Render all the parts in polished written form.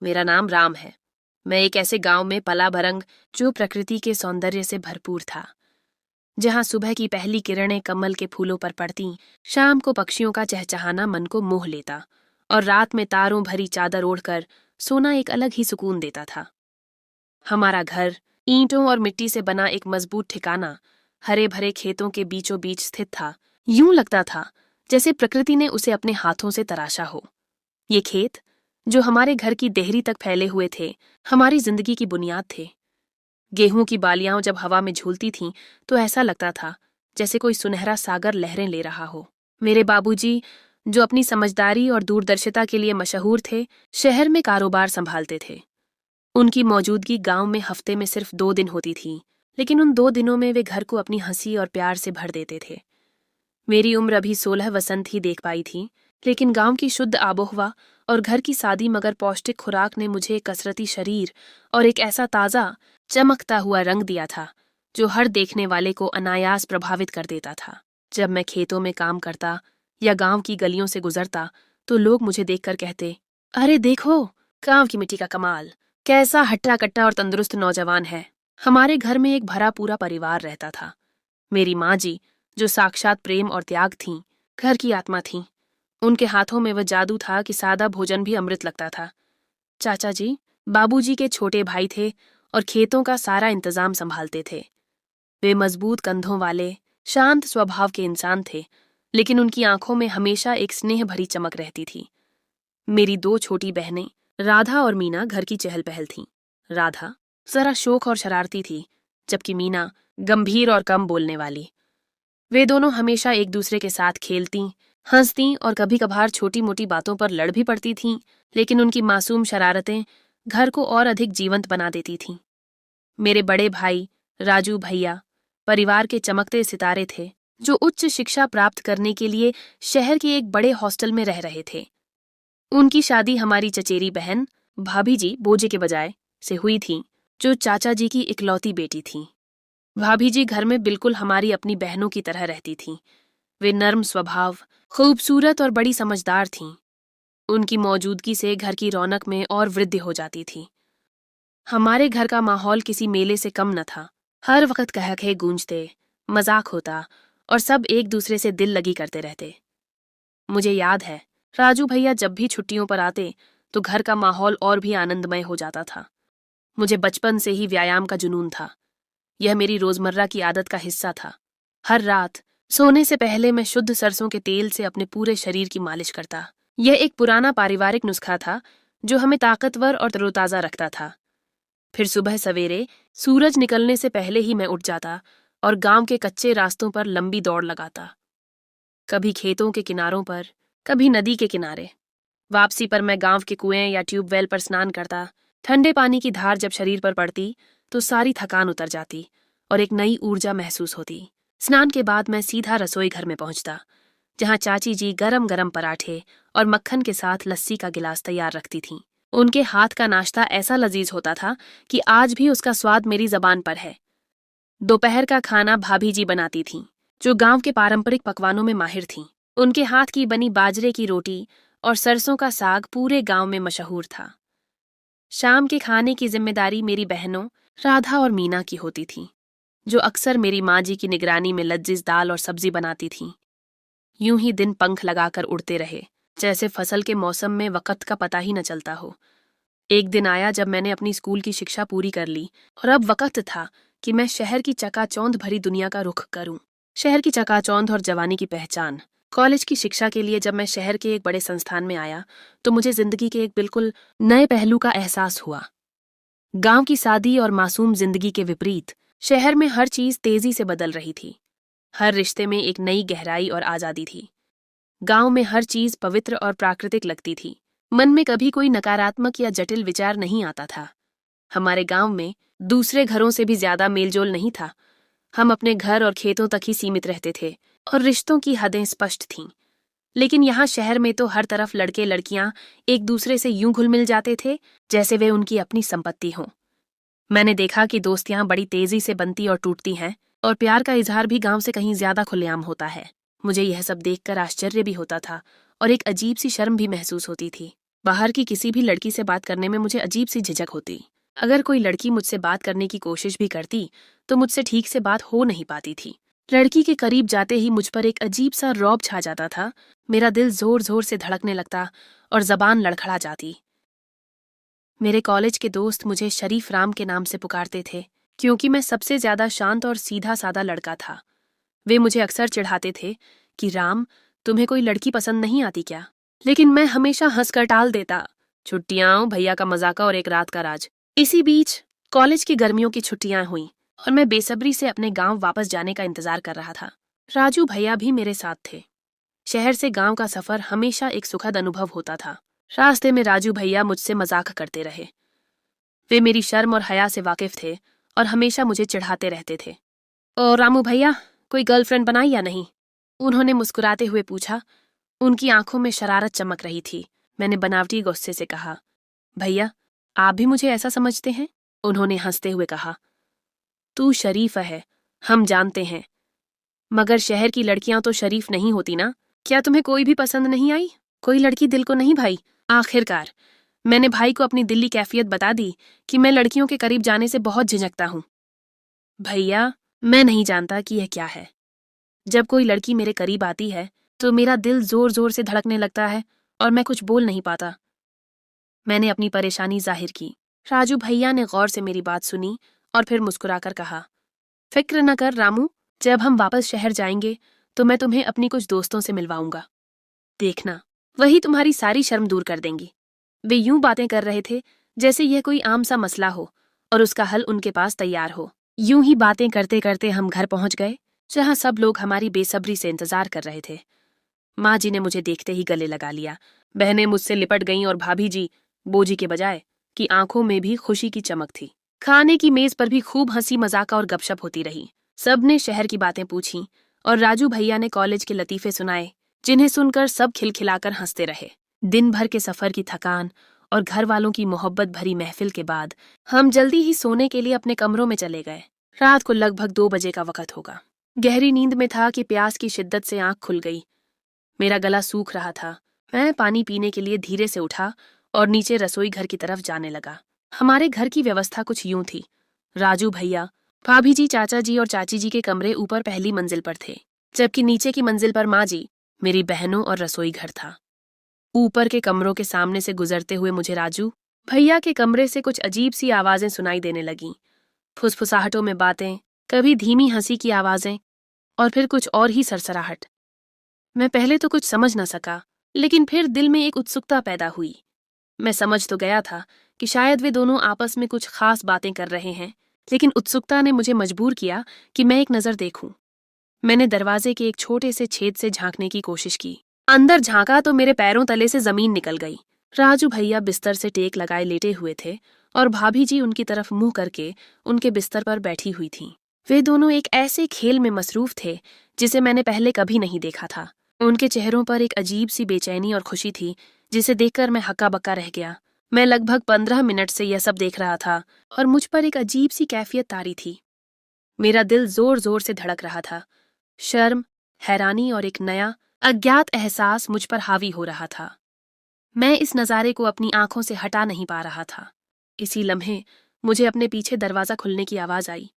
मेरा नाम राम है। मैं एक ऐसे गांव में पला भरंग जो प्रकृति के सौंदर्य से भरपूर था, जहां सुबह की पहली किरणें कमल के फूलों पर पड़ती, शाम को पक्षियों का चहचहाना मन को मोह लेता और रात में तारों भरी चादर ओढ़कर सोना एक अलग ही सुकून देता था। हमारा घर ईंटों और मिट्टी से बना एक मजबूत ठिकाना हरे भरे खेतों के बीचों बीच स्थित था। यूं लगता था जैसे प्रकृति ने उसे अपने हाथों से तराशा हो। ये खेत, जो हमारे घर की देहरी तक फैले हुए थे, हमारी जिंदगी की बुनियाद थे। गेहूं की बालियां जब हवा में झूलती थीं तो ऐसा लगता था जैसे कोई सुनहरा सागर लहरें ले रहा हो। मेरे बाबूजी, जो अपनी समझदारी और दूरदर्शिता के लिए मशहूर थे, शहर में कारोबार संभालते थे। उनकी मौजूदगी गांव में हफ्ते में सिर्फ 2 दिन होती थी, लेकिन उन 2 दिनों में वे घर को अपनी हंसी और प्यार से भर देते थे। मेरी उम्र अभी 16 वसंत ही देख पाई थी, लेकिन गांव की शुद्ध आबोहवा और घर की सादी मगर पौष्टिक खुराक ने मुझे एक कसरती शरीर और एक ऐसा ताज़ा, चमकता हुआ रंग दिया था जो हर देखने वाले को अनायास प्रभावित कर देता था। जब मैं खेतों में काम करता या गांव की गलियों से गुजरता तो लोग मुझे देखकर कहते, अरे देखो, गांव की मिट्टी का कमाल, कैसा हट्टा कट्टा और तंदुरुस्त नौजवान है। हमारे घर में एक भरा पूरा परिवार रहता था। मेरी माँ जी, जो साक्षात प्रेम और त्याग थीं, घर की आत्मा थीं। उनके हाथों में वह जादू था कि सादा भोजन भी अमृत लगता था। चाचा जी, बाबूजी के छोटे भाई थे और खेतों का सारा इंतजाम संभालते थे। वे मजबूत कंधों वाले, शांत स्वभाव के इंसान थे, लेकिन उनकी आंखों में हमेशा एक स्नेह भरी चमक रहती थी। मेरी 2 छोटी बहनें, राधा और मीना, घर की चहल पहल थीं। राधा जरा शोख और शरारती थी, जबकि मीना गंभीर और कम बोलने वाली। वे दोनों हमेशा एक दूसरे के साथ खेलती, हंसती और कभी कभार छोटी मोटी बातों पर लड़ भी पड़ती थीं, लेकिन उनकी मासूम शरारतें घर को और अधिक जीवंत बना देती थीं। मेरे बड़े भाई राजू भैया परिवार के चमकते सितारे थे, जो उच्च शिक्षा प्राप्त करने के लिए शहर के एक बड़े हॉस्टल में रह रहे थे। उनकी शादी हमारी चचेरी बहन भाभी जी बोजे के बजाय से हुई थी, जो चाचा जी की इकलौती बेटी थी। भाभी जी घर में बिल्कुल हमारी अपनी बहनों की तरह रहती थीं। वे नर्म स्वभाव, खूबसूरत और बड़ी समझदार थीं। उनकी मौजूदगी से घर की रौनक में और वृद्धि हो जाती थी। हमारे घर का माहौल किसी मेले से कम न था। हर वक्त कह गूंजते, मजाक होता और सब एक दूसरे से दिल लगी करते रहते। मुझे याद है, राजू भैया जब भी छुट्टियों पर आते तो घर का माहौल और भी आनंदमय हो जाता था। मुझे बचपन से ही व्यायाम का जुनून था। यह मेरी रोजमर्रा की आदत का हिस्सा था। हर रात सोने से पहले मैं शुद्ध सरसों के तेल से अपने पूरे शरीर की मालिश करता। यह एक पुराना पारिवारिक नुस्खा था जो हमें ताकतवर और तरोताजा रखता था। फिर सुबह सवेरे सूरज निकलने से पहले ही मैं उठ जाता और गांव के कच्चे रास्तों पर लंबी दौड़ लगाता। कभी खेतों के किनारों पर, कभी नदी के किनारे। वापसी पर मैं गांव के कुएं या ट्यूबवेल पर स्नान करता। ठंडे पानी की धार जब शरीर पर पड़ती तो सारी थकान उतर जाती और एक नई ऊर्जा महसूस होती। स्नान के बाद मैं सीधा रसोई घर में पहुंचता, जहां चाची जी गरम गरम पराठे और मक्खन के साथ लस्सी का गिलास तैयार रखती थीं। उनके हाथ का नाश्ता ऐसा लजीज होता था कि आज भी उसका स्वाद मेरी जबान पर है। दोपहर का खाना भाभी जी बनाती थीं, जो गांव के पारंपरिक पकवानों में माहिर थीं। उनके हाथ की बनी बाजरे की रोटी और सरसों का साग पूरे गांव में मशहूर था। शाम के खाने की जिम्मेदारी मेरी बहनों राधा और मीना की होती थी, जो अक्सर मेरी माँ जी की निगरानी में लजीज दाल और सब्जी बनाती थीं। यूं ही दिन पंख लगाकर उड़ते रहे, जैसे फसल के मौसम में वक्त का पता ही न चलता हो। एक दिन आया जब मैंने अपनी स्कूल की शिक्षा पूरी कर ली और अब वक्त था कि मैं शहर की चकाचौंध भरी दुनिया का रुख करूं। शहर की चकाचौंध और जवानी की पहचान। कॉलेज की शिक्षा के लिए जब मैं शहर के एक बड़े संस्थान में आया तो मुझे जिंदगी के एक बिल्कुल नए पहलू का एहसास हुआ। गांव की सादी और मासूम जिंदगी के विपरीत शहर में हर चीज तेजी से बदल रही थी। हर रिश्ते में एक नई गहराई और आजादी थी। गांव में हर चीज पवित्र और प्राकृतिक लगती थी। मन में कभी कोई नकारात्मक या जटिल विचार नहीं आता था। हमारे गांव में दूसरे घरों से भी ज्यादा मेलजोल नहीं था। हम अपने घर और खेतों तक ही सीमित रहते थे और रिश्तों की हदें स्पष्ट थीं। लेकिन यहाँ शहर में तो हर तरफ लड़के लड़कियां एक दूसरे से यूं घुल मिल जाते थे जैसे वे उनकी अपनी संपत्ति हों। मैंने देखा कि दोस्तियां बड़ी तेजी से बनती और टूटती हैं, और प्यार का इजहार भी गांव से कहीं ज्यादा खुलेआम होता है। मुझे यह सब देखकर आश्चर्य भी होता था और एक अजीब सी शर्म भी महसूस होती थी। बाहर की किसी भी लड़की से बात करने में मुझे अजीब सी झिझक होती। अगर कोई लड़की मुझसे बात करने की कोशिश भी करती तो मुझसे ठीक से बात हो नहीं पाती थी। लड़की के करीब जाते ही मुझ पर एक अजीब सा रौब छा जाता था। मेरा दिल जोर जोर से धड़कने लगता और जबान लड़खड़ा जाती। मेरे कॉलेज के दोस्त मुझे शरीफ राम के नाम से पुकारते थे, क्योंकि मैं सबसे ज्यादा शांत और सीधा सादा लड़का था। वे मुझे अक्सर चिढ़ाते थे कि राम, तुम्हें कोई लड़की पसंद नहीं आती क्या? लेकिन मैं हमेशा हंसकर टाल देता। छुट्टियां, भैया का मजाका और एक रात का राज। इसी बीच कॉलेज की गर्मियों की छुट्टियां हुईं और मैं बेसब्री से अपने गांव वापस जाने का इंतजार कर रहा था। राजू भैया भी मेरे साथ थे। शहर से गांव का सफर हमेशा एक सुखद अनुभव होता था। रास्ते में राजू भैया मुझसे मजाक करते रहे। वे मेरी शर्म और हया से वाकिफ थे और हमेशा मुझे चिढ़ाते रहते थे। और रामू भैया, कोई गर्लफ्रेंड बनाई या नहीं? उन्होंने मुस्कुराते हुए पूछा। उनकी आंखों में शरारत चमक रही थी। मैंने बनावटी गुस्से से कहा, भैया, आप भी मुझे ऐसा समझते हैं? उन्होंने हंसते हुए कहा, तू शरीफ है, हम जानते हैं, मगर शहर की लड़कियां तो शरीफ नहीं होती ना। क्या तुम्हें कोई भी पसंद नहीं आई? कोई लड़की दिल को नहीं भाई? आखिरकार मैंने भाई को अपनी दिल्ली कैफियत बता दी कि मैं लड़कियों के करीब जाने से बहुत झिझकता हूं। भैया, मैं नहीं जानता कि यह क्या है। जब कोई लड़की मेरे करीब आती है तो मेरा दिल जोर जोर से धड़कने लगता है और मैं कुछ बोल नहीं पाता। मैंने अपनी परेशानी जाहिर की। राजू भैया ने गौर से मेरी बात सुनी और फिर मुस्कुराकर कहा, फिक्र न कर रामू, जब हम वापस शहर जाएंगे तो मैं तुम्हें अपनी कुछ दोस्तों से मिलवाऊंगा। देखना, वही तुम्हारी सारी शर्म दूर कर देंगी। वे यूं बातें कर रहे थे जैसे यह कोई आम सा मसला हो और उसका हल उनके पास तैयार हो। यूं ही बातें करते करते हम घर पहुंच गए, जहां सब लोग हमारी बेसब्री से इंतजार कर रहे थे। माँ जी ने मुझे देखते ही गले लगा लिया। बहनें मुझसे लिपट गईं और भाभी जी, बोजी के बजाय, की आंखों में भी खुशी की चमक थी। खाने की मेज पर भी खूब हंसी मजाका और गपशप होती रही। सबने शहर की बातें पूछीं और राजू भैया ने कॉलेज के लतीफे सुनाए, जिन्हें सुनकर सब खिलखिलाकर हंसते रहे। दिन भर के सफर की थकान और घर वालों की मोहब्बत भरी महफिल के बाद हम जल्दी ही सोने के लिए अपने कमरों में चले गए। रात को लगभग 2 बजे का वक्त होगा। गहरी नींद में था कि प्यास की शिद्दत से आंख खुल गई। मेरा गला सूख रहा था। मैं पानी पीने के लिए धीरे से उठा और नीचे रसोई घर की तरफ जाने लगा। हमारे घर की व्यवस्था कुछ यूं थी। राजू भैया, भाभी जी, चाचा जी और चाची जी के कमरे ऊपर पहली मंजिल पर थे, जबकि नीचे की मंजिल पर माँ जी, मेरी बहनों और रसोई घर था। ऊपर के कमरों के सामने से गुजरते हुए मुझे राजू भैया के कमरे से कुछ अजीब सी आवाजें सुनाई देने लगीं। फुसफुसाहटों में बातें, कभी धीमी हंसी की आवाजें और फिर कुछ और ही सरसराहट। मैं पहले तो कुछ समझ न सका, लेकिन फिर दिल में एक उत्सुकता पैदा हुई। मैं समझ तो गया था कि शायद वे दोनों आपस में कुछ खास बातें कर रहे हैं, लेकिन उत्सुकता ने मुझे मजबूर किया कि मैं एक नजर देखूं। मैंने दरवाजे के एक छोटे से छेद से झांकने की कोशिश की। अंदर झांका तो मेरे पैरों तले से जमीन निकल गई। राजू भैया बिस्तर से टेक लगाए लेटे हुए थे और भाभी जी उनकी तरफ मुंह करके उनके बिस्तर पर बैठी हुई थीं। वे दोनों एक ऐसे खेल में मसरूफ थे जिसे मैंने पहले कभी नहीं देखा था। उनके चेहरों पर एक अजीब सी बेचैनी और खुशी थी, जिसे देखकर मैं हक्का बक्का रह गया। मैं लगभग 15 मिनट से यह सब देख रहा था और मुझ पर एक अजीब सी कैफियत तारी थी। मेरा दिल जोर जोर से धड़क रहा था। शर्म, हैरानी और एक नया अज्ञात एहसास मुझ पर हावी हो रहा था। मैं इस नज़ारे को अपनी आंखों से हटा नहीं पा रहा था। इसी लम्हे मुझे अपने पीछे दरवाज़ा खुलने की आवाज़ आई।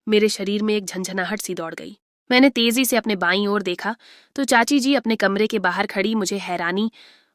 मेरे शरीर में एक झंझनाहट सी दौड़ गई। मैंने तेजी से अपने बाईं ओर देखा तो चाची जी अपने कमरे के बाहर खड़ी मुझे हैरानी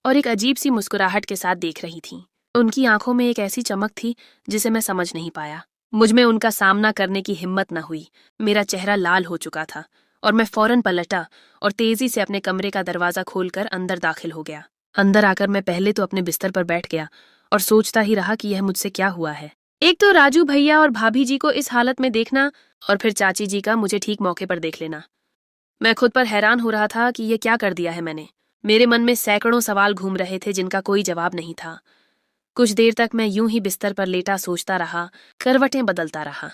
और एक अजीब सी मुस्कुराहट के साथ देख रही थीं। उनकी आंखों में एक ऐसी चमक थी जिसे मैं समझ नहीं पाया। मुझ में उनका सामना करने की हिम्मत न हुई। मेरा चेहरा लाल हो चुका था और मैं फौरन पलटा और तेजी से अपने कमरे का दरवाजा खोलकर अंदर दाखिल हो गया। अंदर आकर मैं पहले तो अपने बिस्तर पर बैठ गया और सोचता ही रहा कि यह मुझसे क्या हुआ है। एक तो राजू भैया और भाभी जी को इस हालत में देखना और फिर चाची जी का मुझे ठीक मौके पर देख लेना। मैं खुद पर हैरान हो रहा था कि यह क्या कर दिया है मैंने। मेरे मन में सैकड़ों सवाल घूम रहे थे जिनका कोई जवाब नहीं था। कुछ देर तक मैं यूं ही बिस्तर पर लेटा सोचता रहा, करवटें बदलता रहा।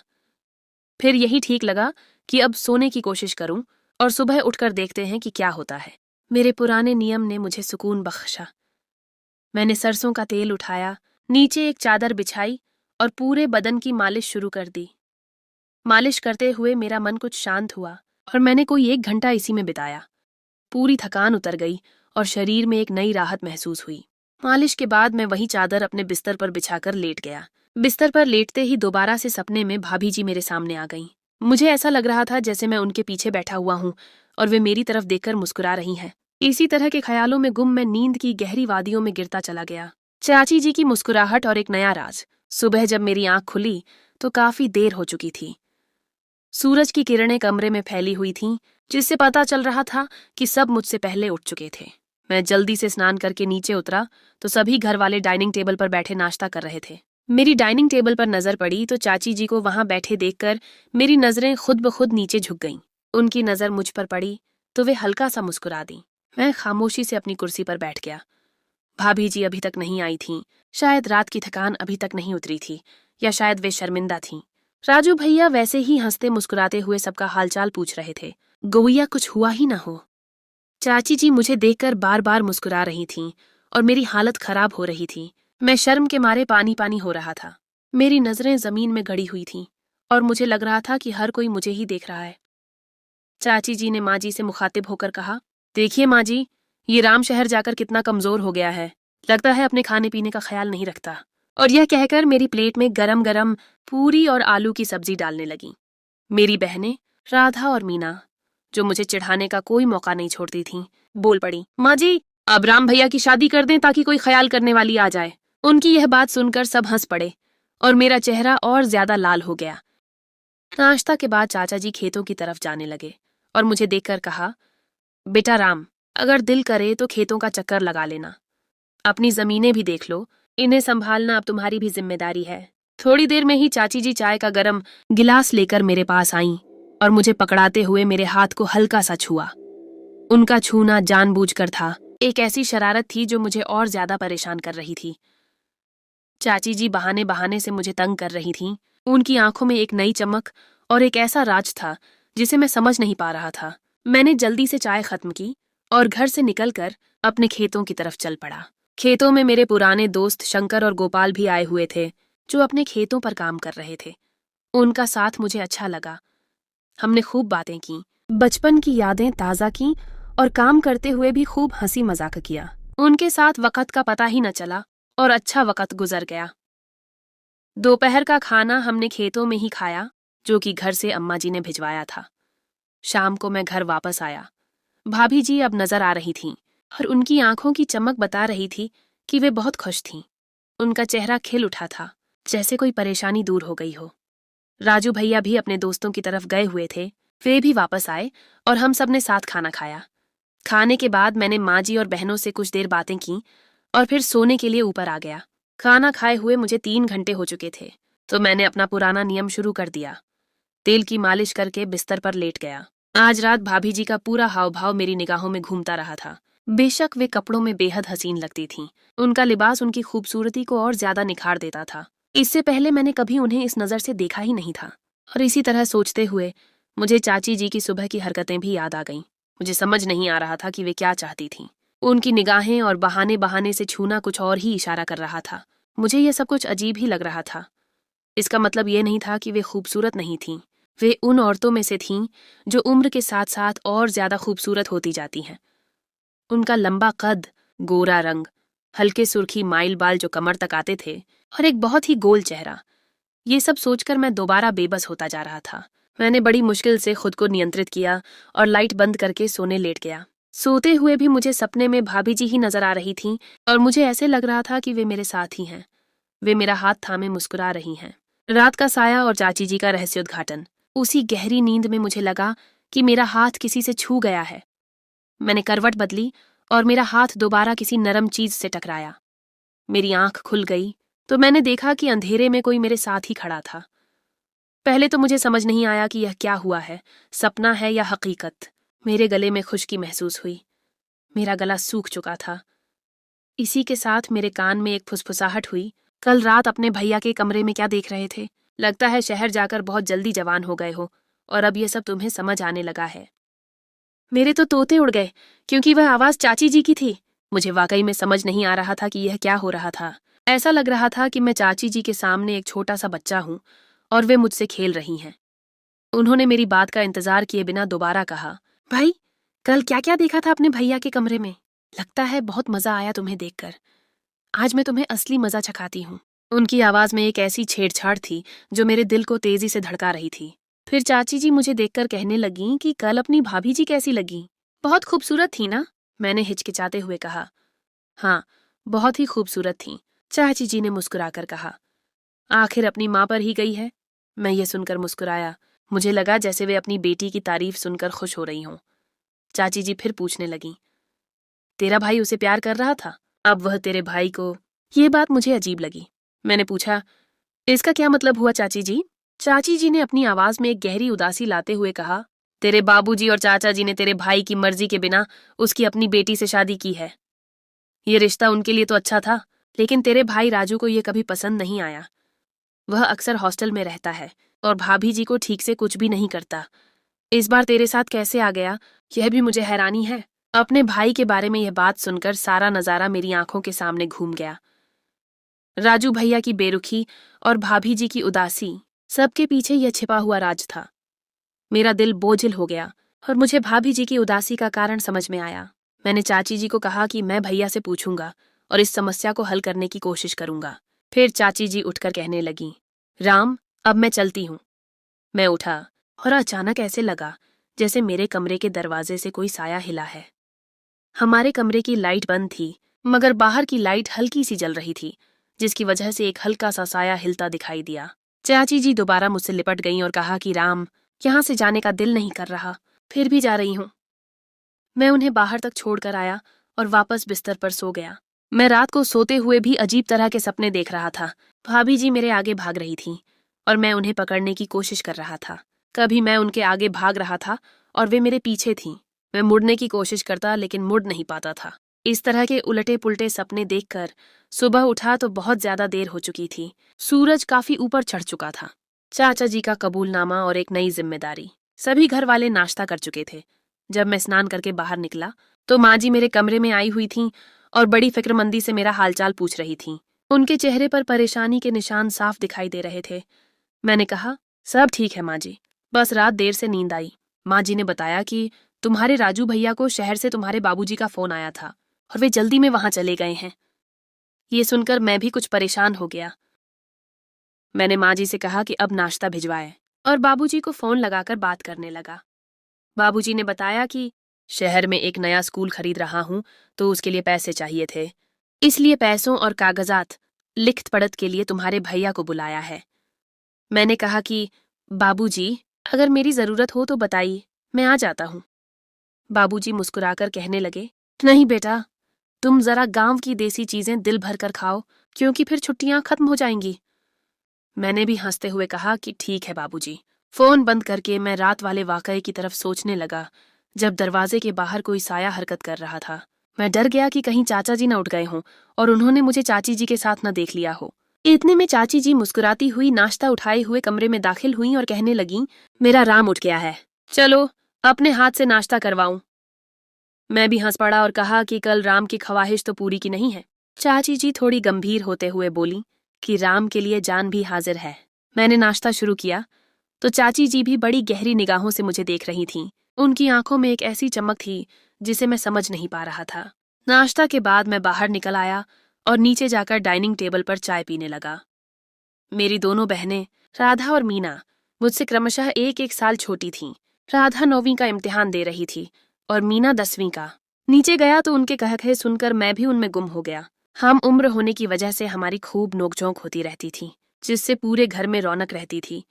फिर यही ठीक लगा कि अब सोने की कोशिश करूं और सुबह उठकर देखते हैं कि क्या होता है। मेरे पुराने नियम ने मुझे सुकून बख्शा। मैंने सरसों का तेल उठाया, नीचे एक चादर बिछाई और पूरे बदन की मालिश शुरू कर दी। मालिश करते हुए मेरा मन कुछ शांत हुआ और मैंने कोई 1 घंटा इसी में बिताया। पूरी थकान उतर गई और शरीर में एक नई राहत महसूस हुई। मालिश के बाद मैं वही चादर अपने बिस्तर पर बिछाकर लेट गया। बिस्तर पर लेटते ही दोबारा से सपने में भाभी जी मेरे सामने आ गईं। मुझे ऐसा लग रहा था जैसे मैं उनके पीछे बैठा हुआ हूँ और वे मेरी तरफ देखकर मुस्कुरा रही हैं। इसी तरह के ख्यालों में गुम मैं नींद की गहरी वादियों में गिरता चला गया। चाची जी की मुस्कुराहट और एक नया राज। सुबह जब मेरी आंख खुली तो काफी देर हो चुकी थी। सूरज की किरणें कमरे में फैली हुई थीं, जिससे पता चल रहा था कि सब मुझसे पहले उठ चुके थे। मैं जल्दी से स्नान करके नीचे उतरा तो सभी घर वाले डाइनिंग टेबल पर बैठे नाश्ता कर रहे थे। मेरी डाइनिंग टेबल पर नजर पड़ी तो चाची जी को वहां बैठे देखकर मेरी नजरें खुद ब खुद नीचे झुक गईं। उनकी नजर मुझ पर पड़ी तो वे हल्का सा मुस्कुरा दी। मैं खामोशी से अपनी कुर्सी पर बैठ गया। भाभी जी अभी तक नहीं आई थीं। शायद रात की थकान अभी तक नहीं उतरी थी, या शायद वे शर्मिंदा थीं। राजू भैया वैसे ही हंसते मुस्कुराते हुए सबका हालचाल पूछ रहे थे। गोइया कुछ हुआ ही ना हो। चाची जी मुझे देखकर बार बार मुस्कुरा रही थीं और मेरी हालत खराब हो रही थी। मैं शर्म के मारे पानी पानी हो रहा था। मेरी नजरें जमीन में गड़ी हुई थीं और मुझे लग रहा था कि हर कोई मुझे ही देख रहा है। चाची जी ने माँ जी से मुखातिब होकर कहा, देखिए माँ जी, ये राम शहर जाकर कितना कमजोर हो गया है। लगता है अपने खाने पीने का ख्याल नहीं रखता। और यह कहकर मेरी प्लेट में गरम गरम पूरी और आलू की सब्जी डालने लगी। मेरी बहनें राधा और मीना, जो मुझे चिढ़ाने का कोई मौका नहीं छोड़ती थीं, बोल पड़ी, माँ जी अब राम भैया की शादी कर दें ताकि कोई ख्याल करने वाली आ जाए। उनकी यह बात सुनकर सब हंस पड़े और मेरा चेहरा और ज्यादा लाल हो गया। नाश्ता के बाद चाचा जी खेतों की तरफ जाने लगे और मुझे देखकर कहा, बेटा राम, अगर दिल करे तो खेतों का चक्कर लगा लेना। अपनी जमीनें भी देख लो, इन्हें संभालना अब तुम्हारी भी जिम्मेदारी है। थोड़ी देर में ही चाची जी चाय का गरम गिलास लेकर मेरे पास आईं और मुझे पकड़ाते हुए मेरे हाथ को हल्का सा छुआ। उनका छूना जानबूझकर था। एक ऐसी शरारत थी जो मुझे और ज्यादा परेशान कर रही थी। चाची जी बहाने बहाने से मुझे तंग कर रही थीं। उनकी आंखों में एक नई चमक और एक ऐसा राज था जिसे मैं समझ नहीं पा रहा था। मैंने जल्दी से चाय खत्म की और घर से निकलकर अपने खेतों की तरफ चल पड़ा। खेतों में मेरे पुराने दोस्त शंकर और गोपाल भी आए हुए थे, जो अपने खेतों पर काम कर रहे थे। उनका साथ मुझे अच्छा लगा। हमने खूब बातें की, बचपन की यादें ताज़ा की और काम करते हुए भी खूब हंसी मजाक किया। उनके साथ वक्त का पता ही न चला और अच्छा वक्त गुजर गया। दोपहर का खाना हमने खेतों में ही खाया, जो कि घर से अम्मा जी ने भिजवाया था। शाम को मैं घर वापस आया। भाभी जी अब नजर आ रही थीं और उनकी आंखों की चमक बता रही थी कि वे बहुत खुश थीं। उनका चेहरा खिल उठा था, जैसे कोई परेशानी दूर हो गई हो। राजू भैया भी अपने दोस्तों की तरफ गए हुए थे। वे भी वापस आए और हम सब ने साथ खाना खाया। खाने के बाद मैंने माँ जी और बहनों से कुछ देर बातें की और फिर सोने के लिए ऊपर आ गया। खाना खाए हुए मुझे 3 घंटे हो चुके थे, तो मैंने अपना पुराना नियम शुरू कर दिया। तेल की मालिश करके बिस्तर पर लेट गया। आज रात भाभी जी का पूरा हाव भाव मेरी निगाहों में घूमता रहा था। बेशक वे कपड़ों में बेहद हसीन लगती थीं। उनका लिबास उनकी खूबसूरती को और ज्यादा निखार देता था। इससे पहले मैंने कभी उन्हें इस नज़र से देखा ही नहीं था। और इसी तरह सोचते हुए मुझे चाची जी की सुबह की हरकतें भी याद आ गईं। मुझे समझ नहीं आ रहा था कि वे क्या चाहती थीं। उनकी निगाहें और बहाने बहाने से छूना कुछ और ही इशारा कर रहा था। मुझे यह सब कुछ अजीब ही लग रहा था। इसका मतलब ये नहीं था कि वे खूबसूरत नहीं थीं। वे उन औरतों में से थीं जो उम्र के साथ साथ और ज्यादा खूबसूरत होती जाती हैं। उनका लंबा कद, गोरा रंग, हल्के सुर्खी माइल बाल जो कमर तक आते थे और एक बहुत ही गोल चेहरा, ये सब सोचकर मैं दोबारा बेबस होता जा रहा था। मैंने बड़ी मुश्किल से खुद को नियंत्रित किया और लाइट बंद करके सोने लेट गया। सोते हुए भी मुझे सपने में भाभी जी ही नजर आ रही थीं और मुझे ऐसे लग रहा था कि वे मेरे साथ ही हैं। वे मेरा हाथ थामे मुस्कुरा रही हैं। रात का साया और चाची जी का रहस्योद्घाटन। उसी गहरी नींद में मुझे लगा कि मेरा हाथ किसी से छू गया है। मैंने करवट बदली और मेरा हाथ दोबारा किसी नरम चीज से टकराया। मेरी आंख खुल गई तो मैंने देखा कि अंधेरे में कोई मेरे साथ ही खड़ा था। पहले तो मुझे समझ नहीं आया कि यह क्या हुआ है, सपना है या हकीकत। मेरे गले में खुश्की महसूस हुई। मेरा गला सूख चुका था। इसी के साथ मेरे कान में एक फुसफुसाहट हुई। कल रात अपने भैया के कमरे में क्या देख रहे थे? लगता है शहर जाकर बहुत जल्दी जवान हो गए हो और अब ये सब तुम्हें समझ आने लगा है। मेरे तो तोते उड़ गए क्योंकि वह आवाज चाची जी की थी। मुझे वाकई में समझ नहीं आ रहा था कि यह क्या हो रहा था। ऐसा लग रहा था कि मैं चाची जी के सामने एक छोटा सा बच्चा हूं और वे मुझसे खेल रही हैं। उन्होंने मेरी बात का इंतजार किए बिना दोबारा कहा, भाई कल क्या क्या देखा था अपने भैया के कमरे में? लगता है बहुत मजा आया तुम्हें देखकर। आज मैं तुम्हें असली मजा चखाती हूँ। उनकी आवाज में एक ऐसी छेड़छाड़ थी जो मेरे दिल को तेजी से धड़का रही थी। फिर चाची जी मुझे देखकर कहने लगीं कि कल अपनी भाभी जी कैसी लगी। बहुत खूबसूरत थी ना, मैंने हिचकिचाते हुए कहा। हाँ, बहुत ही खूबसूरत थी, चाची जी ने मुस्कुराकर कहा। आखिर अपनी माँ पर ही गई है। मैं ये सुनकर मुस्कुराया। मुझे लगा जैसे वे अपनी बेटी की तारीफ सुनकर खुश हो रही हों। चाची जी फिर पूछने लगीं, तेरा भाई उसे प्यार कर रहा था, अब वह तेरे भाई को। ये बात मुझे अजीब लगी। मैंने पूछा, इसका क्या मतलब हुआ चाची जी? चाची जी ने अपनी आवाज में एक गहरी उदासी लाते हुए कहा, तेरे बाबूजी और चाचा जी ने तेरे भाई की मर्जी के बिना उसकी अपनी बेटी से शादी की है। ये रिश्ता उनके लिए तो अच्छा था, लेकिन तेरे भाई राजू को ये कभी पसंद नहीं आया। वह अक्सर हॉस्टल में रहता है और भाभी जी को ठीक से कुछ भी नहीं करता। इस बार तेरे साथ कैसे आ गया, यह भी मुझे हैरानी है। अपने भाई के बारे में यह बात सुनकर सारा नजारा मेरी आंखों के सामने घूम गया। राजू भैया की बेरुखी और भाभी जी की उदासी, सबके पीछे यह छिपा हुआ राज था। मेरा दिल बोझिल हो गया और मुझे भाभी जी की उदासी का कारण समझ में आया। मैंने चाची जी को कहा कि मैं भैया से पूछूंगा और इस समस्या को हल करने की कोशिश करूंगा। फिर चाची जी उठकर कहने लगीं, राम, अब मैं चलती हूँ। मैं उठा और अचानक ऐसे लगा जैसे मेरे कमरे के दरवाजे से कोई साया हिला है। हमारे कमरे की लाइट बंद थी, मगर बाहर की लाइट हल्की सी जल रही थी, जिसकी वजह से एक हल्का सा साया हिलता दिखाई दिया। चाची जी दोबारा मुझसे लिपट गईं और कहा कि राम, यहाँ से जाने का दिल नहीं कर रहा, फिर भी जा रही हूँ। मैं उन्हें बाहर तक छोड़कर आया और वापस बिस्तर पर सो गया। मैं रात को सोते हुए भी अजीब तरह के सपने देख रहा था। भाभी जी मेरे आगे भाग रही थीं और मैं उन्हें पकड़ने की कोशिश कर रहा था। कभी मैं उनके आगे भाग रहा था और वे मेरे पीछे थीं। मैं मुड़ने की कोशिश करता लेकिन मुड़ नहीं पाता था। इस तरह के उलटे पुलटे सपने देखकर सुबह उठा तो बहुत ज्यादा देर हो चुकी थी। सूरज काफी ऊपर चढ़ चुका था। चाचा जी का कबूलनामा और एक नई जिम्मेदारी। सभी घर वाले नाश्ता कर चुके थे। जब मैं स्नान करके बाहर निकला तो माँ जी मेरे कमरे में आई हुई थीं और बड़ी फिक्रमंदी से मेरा हालचाल पूछ रही थीं। उनके चेहरे पर परेशानी के निशान साफ दिखाई दे रहे थे। मैंने कहा, सब ठीक है माँ जी, बस रात देर से नींद आई। माँ जी ने बताया कि तुम्हारे राजू भैया को शहर से तुम्हारे बाबूजी का फोन आया था और वे जल्दी में वहां चले गए हैं। ये सुनकर मैं भी कुछ परेशान हो गया। मैंने माँ जी से कहा कि अब नाश्ता भिजवाए और बाबूजी को फोन लगाकर बात करने लगा। बाबूजी ने बताया कि शहर में एक नया स्कूल खरीद रहा हूं तो उसके लिए पैसे चाहिए थे, इसलिए पैसों और कागजात लिखत पढ़त के लिए तुम्हारे भैया को बुलाया है। मैंने कहा कि बाबूजी, अगर मेरी जरूरत हो तो बताइए, मैं आ जाता हूँ। बाबूजी मुस्कुराकर कहने लगे, नहीं बेटा, तुम जरा गांव की देसी चीजें दिल भर कर खाओ, क्योंकि फिर छुट्टियां खत्म हो जाएंगी। मैंने भी हंसते हुए कहा कि ठीक है बाबूजी। फोन बंद करके मैं रात वाले वाकये की तरफ सोचने लगा जब दरवाजे के बाहर कोई साया हरकत कर रहा था। मैं डर गया कि कहीं चाचा जी न उठ गए हों और उन्होंने मुझे चाची जी के साथ न देख लिया हो। इतने में चाची जी मुस्कुराती हुई नाश्ता उठाए हुए कमरे में दाखिल हुई और कहने लगीं, मेरा राम उठ गया है, चलो अपने हाथ से नाश्ता करवाऊं। मैं भी हंस पड़ा और कहा कि कल राम की ख्वाहिश तो पूरी की नहीं है। चाची जी थोड़ी गंभीर होते हुए बोली कि राम के लिए जान भी हाजिर है। मैंने नाश्ता शुरू किया तो चाची जी भी बड़ी गहरी निगाहों से मुझे देख रही थीं। उनकी आंखों में एक ऐसी चमक थी जिसे मैं समझ नहीं पा रहा था। नाश्ता के बाद मैं बाहर निकल आया और नीचे जाकर डाइनिंग टेबल पर चाय पीने लगा। मेरी दोनों बहनें, राधा और मीना, मुझसे क्रमशः एक एक साल छोटी थीं। राधा 9वीं का इम्तिहान दे रही थी और मीना 10वीं का। नीचे गया तो उनके कहे सुनकर मैं भी उनमें गुम हो गया। हम उम्र होने की वजह से हमारी खूब नोकझोंक होती रहती थी, जिससे पूरे घर में रौनक रहती थी।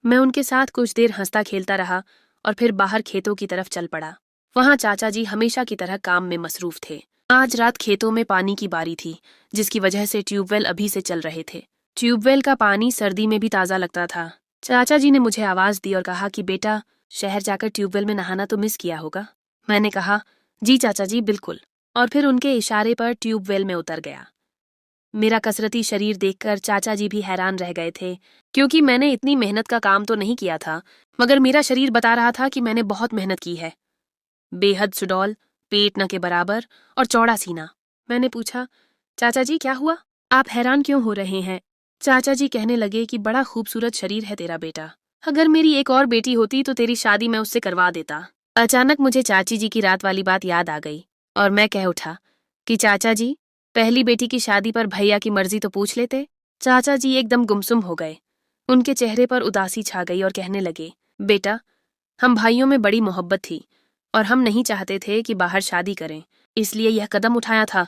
मैं उनके साथ कुछ देर हंसता खेलता रहा और फिर बाहर खेतों की तरफ चल पड़ा। वहां चाचा जी हमेशा की तरह काम में मसरूफ थे। आज रात खेतों में पानी की बारी थी, जिसकी वजह से ट्यूबवेल अभी से चल रहे थे। ट्यूबवेल का पानी सर्दी में भी ताज़ा लगता था। चाचा जी ने मुझे आवाज दी और कहा कि बेटा, शहर जाकर ट्यूबवेल में नहाना तो मिस किया होगा। मैंने कहा, जी चाचा जी, बिल्कुल, और फिर उनके इशारे पर ट्यूबवेल में उतर गया। मेरा कसरती शरीर देखकर चाचा जी भी हैरान रह गए थे, क्योंकि मैंने इतनी मेहनत का काम तो नहीं किया था, मगर मेरा शरीर बता रहा था कि मैंने बहुत मेहनत की है। बेहद सुडौल, पेट न के बराबर और चौड़ा सीना। मैंने पूछा, चाचा जी क्या हुआ, आप हैरान क्यों हो रहे हैं? चाचा जी कहने लगे कि बड़ा खूबसूरत शरीर है तेरा बेटा, अगर मेरी एक और बेटी होती तो तेरी शादी मैं उससे करवा देता। अचानक मुझे चाची जी की रात वाली बात याद आ गई और मैं कह उठा कि चाचा जी, पहली बेटी की शादी पर भैया की मर्जी तो पूछ लेते। चाचा जी एकदम गुमसुम हो गए। उनके चेहरे पर उदासी छा गई और कहने लगे, बेटा, हम भाइयों में बड़ी मोहब्बत थी और हम नहीं चाहते थे कि बाहर शादी करें, इसलिए यह कदम उठाया था।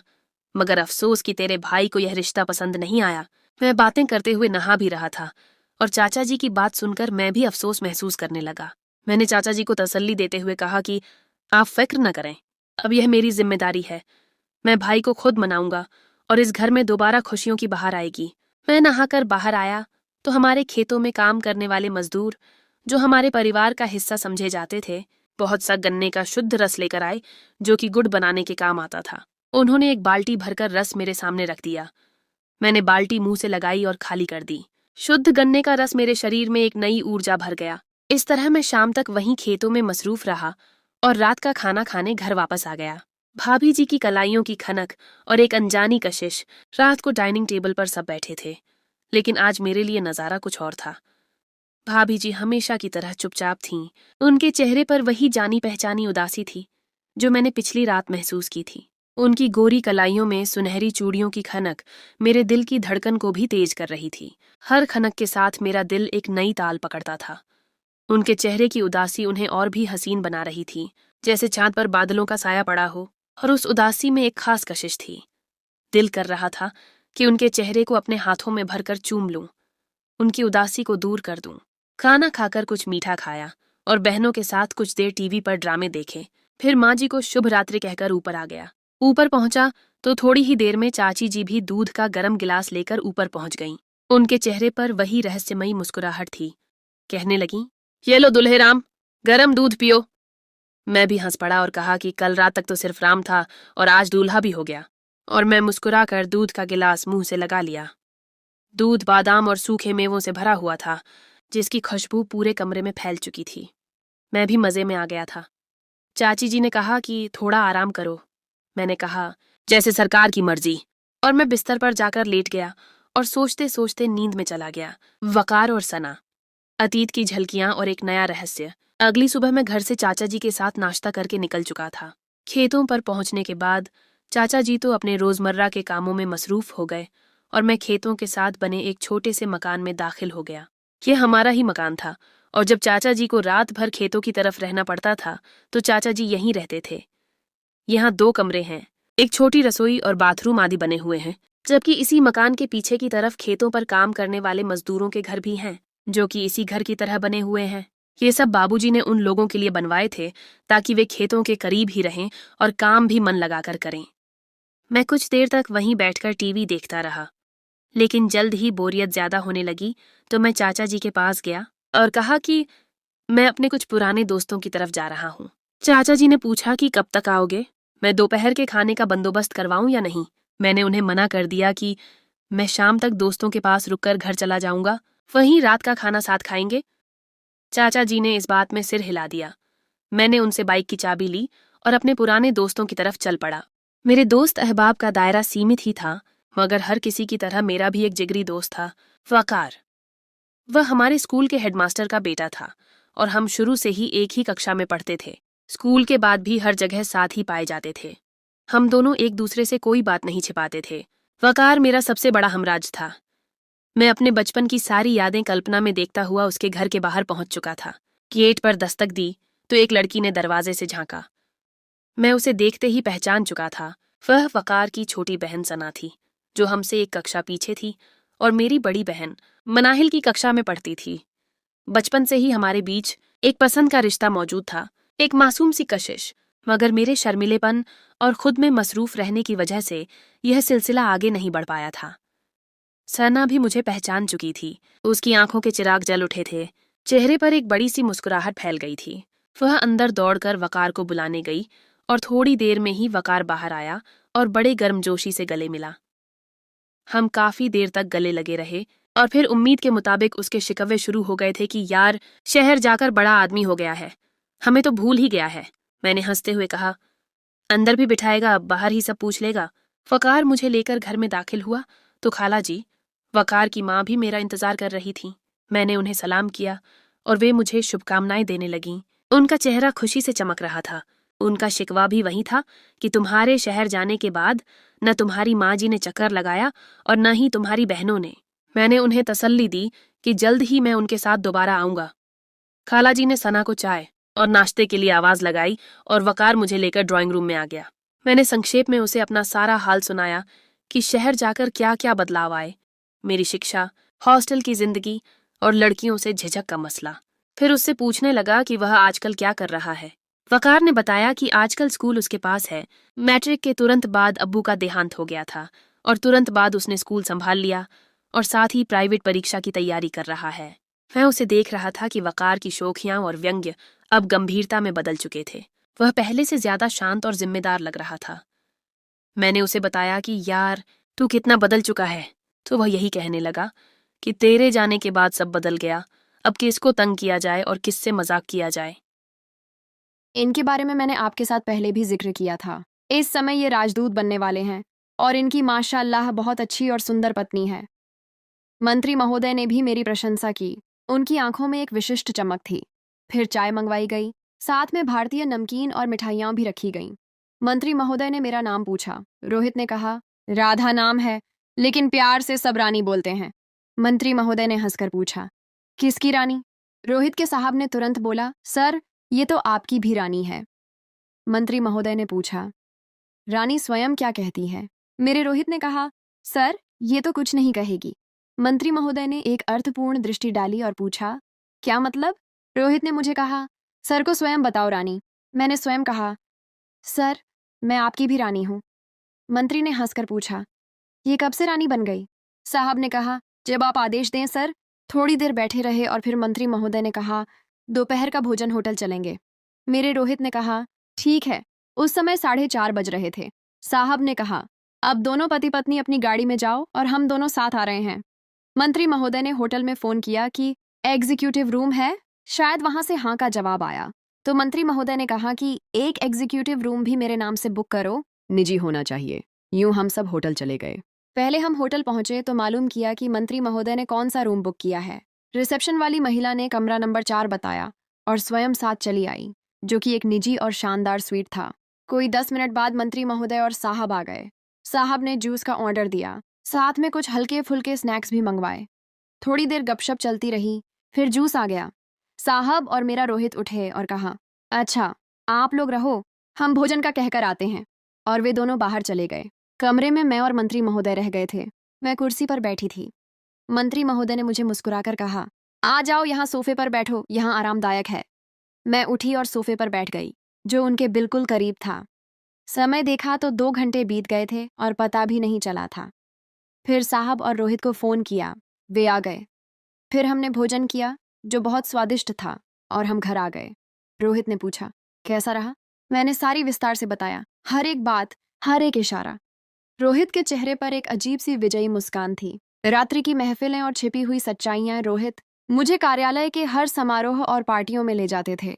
मगर अफसोस कि तेरे भाई को यह रिश्ता पसंद नहीं आया। मैं बातें करते हुए नहा भी रहा था और चाचा जी की बात सुनकर मैं भी अफसोस महसूस करने लगा। मैंने चाचा जी को तसल्ली देते हुए कहा कि आप फिक्र न करें, अब यह मेरी जिम्मेदारी है। मैं भाई को खुद मनाऊंगा और इस घर में दोबारा खुशियों की बहार आएगी। मैं नहाकर बाहर आया तो हमारे खेतों में काम करने वाले मजदूर, जो हमारे परिवार का हिस्सा समझे जाते थे, बहुत सा गन्ने का शुद्ध रस लेकर आए, जो कि गुड़ बनाने के काम आता था। उन्होंने एक बाल्टी भरकर रस मेरे सामने रख दिया। मैंने बाल्टी मुंह से लगाई और खाली कर दी। शुद्ध गन्ने का रस मेरे शरीर में एक नई ऊर्जा भर गया। इस तरह मैं शाम तक वहीं खेतों में मसरूफ रहा और रात का खाना खाने घर वापस आ गया। भाभी जी की कलाइयों की खनक और एक अनजानी कशिश। रात को डाइनिंग टेबल पर सब बैठे थे, लेकिन आज मेरे लिए नजारा कुछ और था। भाभी जी हमेशा की तरह चुपचाप थीं। उनके चेहरे पर वही जानी पहचानी उदासी थी जो मैंने पिछली रात महसूस की थी। उनकी गोरी कलाइयों में सुनहरी चूड़ियों की खनक मेरे दिल की धड़कन को भी तेज कर रही थी। हर खनक के साथ मेरा दिल एक नई ताल पकड़ता था। उनके चेहरे की उदासी उन्हें और भी हसीन बना रही थी, जैसे चांद पर बादलों का साया पड़ा हो। और उस उदासी में एक खास कशिश थी। दिल कर रहा था कि उनके चेहरे को अपने हाथों में भरकर चूम लूं, उनकी उदासी को दूर कर दूं। खाना खाकर कुछ मीठा खाया और बहनों के साथ कुछ देर टीवी पर ड्रामे देखे। फिर माँ जी को शुभ रात्रि कहकर ऊपर आ गया। ऊपर पहुंचा तो थोड़ी ही देर में चाची जी भी दूध का गर्म गिलास लेकर ऊपर पहुंच गईं। उनके चेहरे पर वही रहस्यमयी मुस्कुराहट थी। कहने लगीं, ये लो दुल्हेराम, गरम दूध पियो। मैं भी हंस पड़ा और कहा कि कल रात तक तो सिर्फ राम था और आज दूल्हा भी हो गया। और मैं मुस्कुराकर दूध का गिलास मुंह से लगा लिया। दूध बादाम और सूखे मेवों से भरा हुआ था, जिसकी खुशबू पूरे कमरे में फैल चुकी थी। मैं भी मजे में आ गया था। चाची जी ने कहा कि थोड़ा आराम करो। मैंने कहा, जैसे सरकार की मर्जी। और मैं बिस्तर पर जाकर लेट गया और सोचते सोचते नींद में चला गया। वकार और सना, अतीत की झलकियां और एक नया रहस्य। अगली सुबह मैं घर से चाचा जी के साथ नाश्ता करके निकल चुका था। खेतों पर पहुंचने के बाद चाचा जी तो अपने रोजमर्रा के कामों में मसरूफ हो गए और मैं खेतों के साथ बने एक छोटे से मकान में दाखिल हो गया। यह हमारा ही मकान था और जब चाचा जी को रात भर खेतों की तरफ रहना पड़ता था तो चाचा जी यहीं रहते थे। यहाँ 2 कमरे हैं, एक छोटी रसोई और बाथरूम आदि बने हुए हैं, जबकि इसी मकान के पीछे की तरफ खेतों पर काम करने वाले मजदूरों के घर भी हैं, जो कि इसी घर की तरह बने हुए हैं। ये सब बाबूजी ने उन लोगों के लिए बनवाए थे ताकि वे खेतों के करीब ही रहें और काम भी मन लगाकर करें। मैं कुछ देर तक वहीं बैठकर टीवी देखता रहा, लेकिन जल्द ही बोरियत ज्यादा होने लगी तो मैं चाचा जी के पास गया और कहा कि मैं अपने कुछ पुराने दोस्तों की तरफ जा रहा हूँ। चाचा जी ने पूछा कि कब तक आओगे, मैं दोपहर के खाने का बंदोबस्त करवाऊं या नहीं। मैंने उन्हें मना कर दिया कि मैं शाम तक दोस्तों के पास रुककर घर चला जाऊंगा, वहीं रात का खाना साथ खाएंगे। चाचा जी ने इस बात में सिर हिला दिया। मैंने उनसे बाइक की चाबी ली और अपने पुराने दोस्तों की तरफ चल पड़ा। मेरे दोस्त अहबाब का दायरा सीमित ही था, मगर हर किसी की तरह मेरा भी एक जिगरी दोस्त था, वकार। वह हमारे स्कूल के हेडमास्टर का बेटा था और हम शुरू से ही एक ही कक्षा में पढ़ते थे। स्कूल के बाद भी हर जगह साथ ही पाए जाते थे। हम दोनों एक दूसरे से कोई बात नहीं छिपाते थे। वकार मेरा सबसे बड़ा हमराज था। मैं अपने बचपन की सारी यादें कल्पना में देखता हुआ उसके घर के बाहर पहुंच चुका था। गेट पर दस्तक दी तो एक लड़की ने दरवाजे से झांका। मैं उसे देखते ही पहचान चुका था। वह वकार की छोटी बहन सना थी, जो हमसे एक कक्षा पीछे थी और मेरी बड़ी बहन मनाहिल की कक्षा में पढ़ती थी। बचपन से ही हमारे बीच एक पसंद का रिश्ता मौजूद था, एक मासूम सी कशिश, मगर मेरे शर्मिलेपन और खुद में मसरूफ रहने की वजह से यह सिलसिला आगे नहीं बढ़ पाया था। सना भी मुझे पहचान चुकी थी। उसकी आंखों के चिराग जल उठे थे, चेहरे पर एक बड़ी सी मुस्कुराहट फैल गई थी। वह अंदर दौड़कर वकार को बुलाने गई और थोड़ी देर में ही वकार बाहर आया और बड़े गर्मजोशी से गले मिला। हम काफी देर तक गले लगे रहे और फिर उम्मीद के मुताबिक उसके शिकवे शुरू हो गए थे कि यार, शहर जाकर बड़ा आदमी हो गया है, हमें तो भूल ही गया है। मैंने हंसते हुए कहा, अंदर भी बिठाएगा, बाहर ही सब पूछ लेगा। वकार मुझे लेकर घर में दाखिल हुआ तो खाला जी, वकार की माँ भी मेरा इंतजार कर रही थी। मैंने उन्हें सलाम किया और वे मुझे शुभकामनाएं देने लगीं। उनका चेहरा खुशी से चमक रहा था। उनका शिकवा भी वही था कि तुम्हारे शहर जाने के बाद न तुम्हारी माँ जी ने चक्कर लगाया और न ही तुम्हारी बहनों ने। मैंने उन्हें तसल्ली दी कि जल्द ही मैं उनके साथ दोबारा आऊंगा। खाला जी ने सना को चाय और नाश्ते के लिए आवाज लगाई और वकार मुझे लेकर ड्राइंग रूम में आ गया। मैंने संक्षेप में उसे अपना सारा हाल सुनाया कि शहर जाकर क्या क्या बदलाव आए, मेरी शिक्षा, हॉस्टल की जिंदगी और लड़कियों से झिझक का मसला। फिर उससे पूछने लगा कि वह आजकल क्या कर रहा है। वकार ने बताया कि आजकल स्कूल उसके पास है। मैट्रिक के तुरंत बाद अब्बू का देहांत हो गया था और तुरंत बाद उसने स्कूल संभाल लिया और साथ ही प्राइवेट परीक्षा की तैयारी कर रहा है। मैं उसे देख रहा था कि वकार की शोखियां और व्यंग्य अब गंभीरता में बदल चुके थे। वह पहले से ज्यादा शांत और जिम्मेदार लग रहा था। मैंने उसे बताया कि यार, तू कितना बदल चुका है। तो वह यही कहने लगा कि तेरे जाने के बाद सब बदल गया। अब किसको तंग किया जाए और किससे मजाक किया जाए। इनके बारे में मैंने आपके साथ पहले भी जिक्र किया था। इस समय ये राजदूत बनने वाले हैं और इनकी माशाअल्लाह बहुत अच्छी और सुंदर पत्नी है। मंत्री महोदय ने भी मेरी प्रशंसा की। उनकी आंखों में एक विशिष्ट चमक थी। फिर चाय मंगवाई गई, साथ में भारतीय नमकीन और मिठाइयाँ भी रखी गईं। मंत्री महोदय ने मेरा नाम पूछा। रोहित ने कहा, राधा नाम है, लेकिन प्यार से सब रानी बोलते हैं। मंत्री महोदय ने हंसकर पूछा, किसकी रानी? रोहित के साहब ने तुरंत बोला, सर, ये तो आपकी भी रानी है। मंत्री महोदय ने पूछा, रानी स्वयं क्या कहती है? मेरे रोहित ने कहा, सर, ये तो कुछ नहीं कहेगी। मंत्री महोदय ने एक अर्थपूर्ण दृष्टि डाली और पूछा, क्या मतलब? रोहित ने मुझे कहा, सर को स्वयं बताओ रानी। मैंने स्वयं कहा, सर, मैं आपकी भी रानी हूं। मंत्री ने हंसकर पूछा, ये कब से रानी बन गई? साहब ने कहा, जब आप आदेश दें सर। थोड़ी देर बैठे रहे और फिर मंत्री महोदय ने कहा, दोपहर का भोजन होटल चलेंगे। मेरे रोहित ने कहा, ठीक है। उस समय 4:30 बज रहे थे। साहब ने कहा, अब दोनों पति पत्नी अपनी गाड़ी में जाओ और हम दोनों साथ आ रहे हैं। मंत्री महोदय ने होटल में फोन किया कि एग्जीक्यूटिव रूम है। शायद वहां से हाँ का जवाब आया। तो मंत्री महोदय ने कहा कि एक एग्जीक्यूटिव रूम भी मेरे नाम से बुक करो, निजी होना चाहिए। यूं हम सब होटल चले गए। पहले हम होटल पहुंचे तो मालूम किया कि मंत्री महोदय ने कौन सा रूम बुक किया है। रिसेप्शन वाली महिला ने कमरा नंबर 4 बताया और स्वयं साथ चली आई, जो कि एक निजी और शानदार स्वीट था। कोई 10 मिनट बाद मंत्री महोदय और साहब आ गए। साहब ने जूस का ऑर्डर दिया, साथ में कुछ हल्के फुल्के स्नैक्स भी मंगवाए। थोड़ी देर गपशप चलती रही, फिर जूस आ गया। साहब और मेरा रोहित उठे और कहा, अच्छा, आप लोग रहो, हम भोजन का कहकर आते हैं। और वे दोनों बाहर चले गए। कमरे में मैं और मंत्री महोदय रह गए थे। मैं कुर्सी पर बैठी थी। मंत्री महोदय ने मुझे मुस्कुराकर कहा, आ जाओ, यहाँ सोफे पर बैठो, यहाँ आरामदायक है। मैं उठी और सोफे पर बैठ गई, जो उनके बिल्कुल करीब था। समय देखा तो 2 घंटे बीत गए थे और पता भी नहीं चला था। फिर साहब और रोहित को फोन किया, वे आ गए। फिर हमने भोजन किया, जो बहुत स्वादिष्ट था, और हम घर आ गए। रोहित ने पूछा, कैसा रहा? मैंने सारी विस्तार से बताया, हर एक बात, हर एक इशारा। रोहित के चेहरे पर एक अजीब सी विजयी मुस्कान थी। रात्रि की महफिलें और छिपी हुई सच्चाइयां रोहित मुझे कार्यालय के हर समारोह और पार्टियों में ले जाते थे।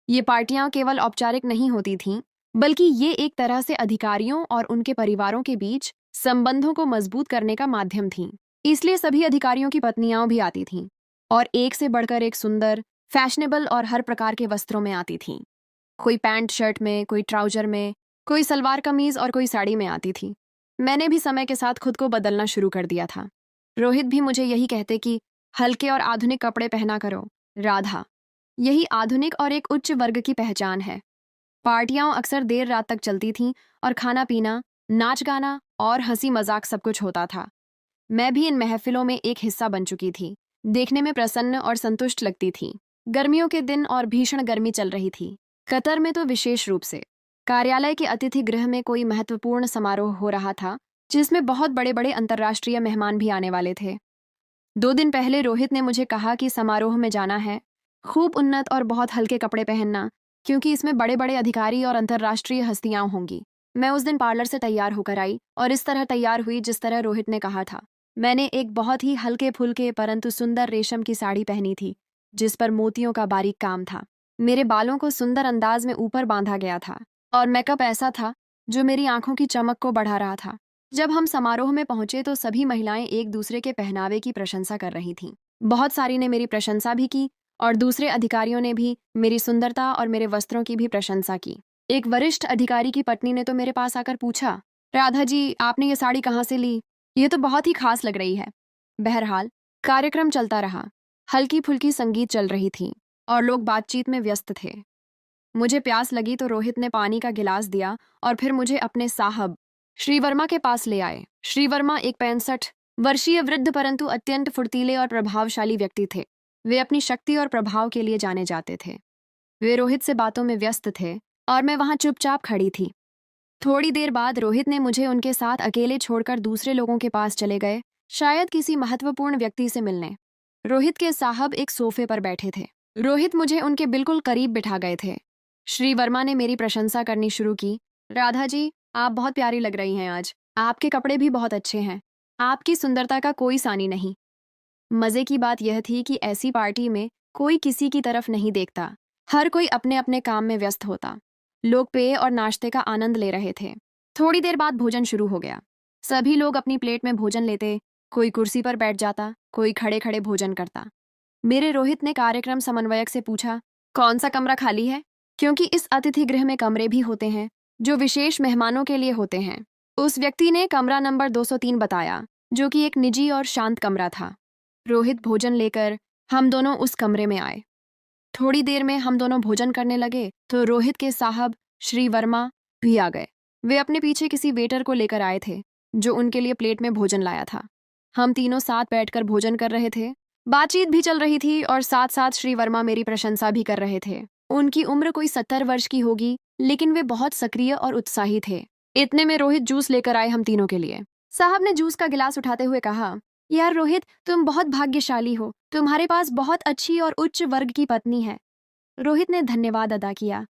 ये पार्टियां केवल औपचारिक नहीं होती थीं, बल्कि ये एक तरह से अधिकारियों और उनके परिवारों के बीच संबंधों को मजबूत करने का माध्यम थीं। इसलिए सभी अधिकारियों की पत्नियां भी आती थीं और एक से बढ़कर एक सुंदर, फैशनेबल और हर प्रकार के वस्त्रों में आती थीं। कोई पैंट शर्ट में, कोई ट्राउजर में, कोई सलवार कमीज और कोई साड़ी में आती थी। मैंने भी समय के साथ खुद को बदलना शुरू कर दिया था। रोहित भी मुझे यही कहते कि हल्के और आधुनिक कपड़े पहना करो, राधा। यही आधुनिक और एक उच्च वर्ग की पहचान है। पार्टियां अक्सर देर रात तक चलती थीं और खाना पीना, नाच गाना और हंसी मजाक सब कुछ होता था। मैं भी इन महफिलों में एक हिस्सा बन चुकी थी। देखने में प्रसन्न और संतुष्ट लगती थी। गर्मियों के दिन और भीषण गर्मी चल रही थी। कतर में तो विशेष रूप से। कार्यालय के अतिथि गृह में कोई महत्वपूर्ण समारोह हो रहा था, जिसमें बहुत बड़े बड़े अंतर्राष्ट्रीय मेहमान भी आने वाले थे। 2 दिन पहले रोहित ने मुझे कहा कि समारोह में जाना है, खूब उन्नत और बहुत हल्के कपड़े पहनना, क्योंकि इसमें बड़े बड़े अधिकारी और अंतर्राष्ट्रीय हस्तियां होंगी। मैं उस दिन पार्लर से तैयार होकर आई और इस तरह तैयार हुई जिस तरह रोहित ने कहा था। मैंने एक बहुत ही हल्के फुल्के परंतु सुंदर रेशम की साड़ी पहनी थी, जिस पर मोतियों का बारीक काम था। मेरे बालों को सुंदर अंदाज में ऊपर बांधा गया था और मेकअप ऐसा था जो मेरी आंखों की चमक को बढ़ा रहा था। जब हम समारोह में पहुंचे तो सभी महिलाएं एक दूसरे के पहनावे की प्रशंसा कर रही थीं। बहुत सारी ने मेरी प्रशंसा भी की और दूसरे अधिकारियों ने भी मेरी सुंदरता और मेरे वस्त्रों की भी प्रशंसा की। एक वरिष्ठ अधिकारी की पत्नी ने तो मेरे पास आकर पूछा, राधा जी, आपने ये साड़ी कहाँ से ली? ये तो बहुत ही खास लग रही है। बहरहाल कार्यक्रम चलता रहा। हल्की फुल्की संगीत चल रही थी और लोग बातचीत में व्यस्त थे। मुझे प्यास लगी तो रोहित ने पानी का गिलास दिया और फिर मुझे अपने साहब श्री वर्मा के पास ले आए। श्री वर्मा एक 65 वर्षीय वृद्ध परंतु अत्यंत फुर्तीले और प्रभावशाली व्यक्ति थे। वे अपनी शक्ति और प्रभाव के लिए जाने जाते थे। वे रोहित से बातों में व्यस्त थे और मैं वहां चुपचाप खड़ी थी। थोड़ी देर बाद रोहित ने मुझे उनके साथ अकेले छोड़कर दूसरे लोगों के पास चले गए, शायद किसी महत्वपूर्ण व्यक्ति से मिलने। रोहित के साहब एक सोफे पर बैठे थे। रोहित मुझे उनके बिल्कुल करीब बिठा गए थे। श्री वर्मा ने मेरी प्रशंसा करनी शुरू की। राधा जी, आप बहुत प्यारी लग रही हैं आज। आपके कपड़े भी बहुत अच्छे हैं। आपकी सुंदरता का कोई सानी नहीं। मजे की बात यह थी कि ऐसी पार्टी में कोई किसी की तरफ नहीं देखता। हर कोई अपने अपने काम में व्यस्त होता। लोग पेय और नाश्ते का आनंद ले रहे थे। थोड़ी देर बाद भोजन शुरू हो गया। सभी लोग अपनी प्लेट में भोजन लेते, कोई कुर्सी पर बैठ जाता, कोई खड़े खड़े भोजन करता। मेरे रोहित ने कार्यक्रम समन्वयक से पूछा, कौन सा कमरा खाली है? क्योंकि इस अतिथि गृह में कमरे भी होते हैं जो विशेष मेहमानों के लिए होते हैं। उस व्यक्ति ने कमरा नंबर 203 बताया, जो कि एक निजी और शांत कमरा था। रोहित भोजन लेकर हम दोनों उस कमरे में आए। थोड़ी देर में हम दोनों भोजन करने लगे तो रोहित के साहब श्री वर्मा भी आ गए। वे अपने पीछे किसी वेटर को लेकर आए थे जो उनके लिए प्लेट में भोजन लाया था। हम तीनों साथ बैठकर भोजन कर रहे थे। बातचीत भी चल रही थी और साथ साथ श्री वर्मा मेरी प्रशंसा भी कर रहे थे। उनकी उम्र कोई 70 वर्ष की होगी, लेकिन वे बहुत सक्रिय और उत्साही थे। इतने में रोहित जूस लेकर आए हम तीनों के लिए। साहब ने जूस का गिलास उठाते हुए कहा, यार रोहित, तुम बहुत भाग्यशाली हो। तुम्हारे पास बहुत अच्छी और उच्च वर्ग की पत्नी है। रोहित ने धन्यवाद अदा किया।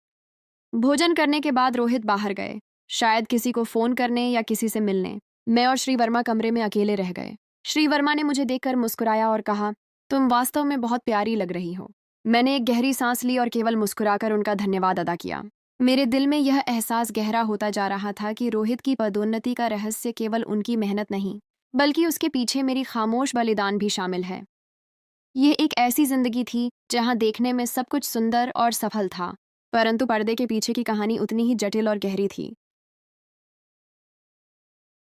भोजन करने के बाद रोहित बाहर गए, शायद किसी को फोन करने या किसी से मिलने। मैं और श्री वर्मा कमरे में अकेले रह गए। श्री वर्मा ने मुझे देखकर मुस्कुराया और कहा, तुम वास्तव में बहुत प्यारी लग रही हो। मैंने एक गहरी सांस ली और केवल मुस्कुराकर उनका धन्यवाद अदा किया। मेरे दिल में यह एहसास गहरा होता जा रहा था कि रोहित की पदोन्नति का रहस्य केवल उनकी मेहनत नहीं, बल्कि उसके पीछे मेरी खामोश बलिदान भी शामिल है। यह एक ऐसी जिंदगी थी जहां देखने में सब कुछ सुंदर और सफल था, परंतु पर्दे के पीछे की कहानी उतनी ही जटिल और गहरी थी।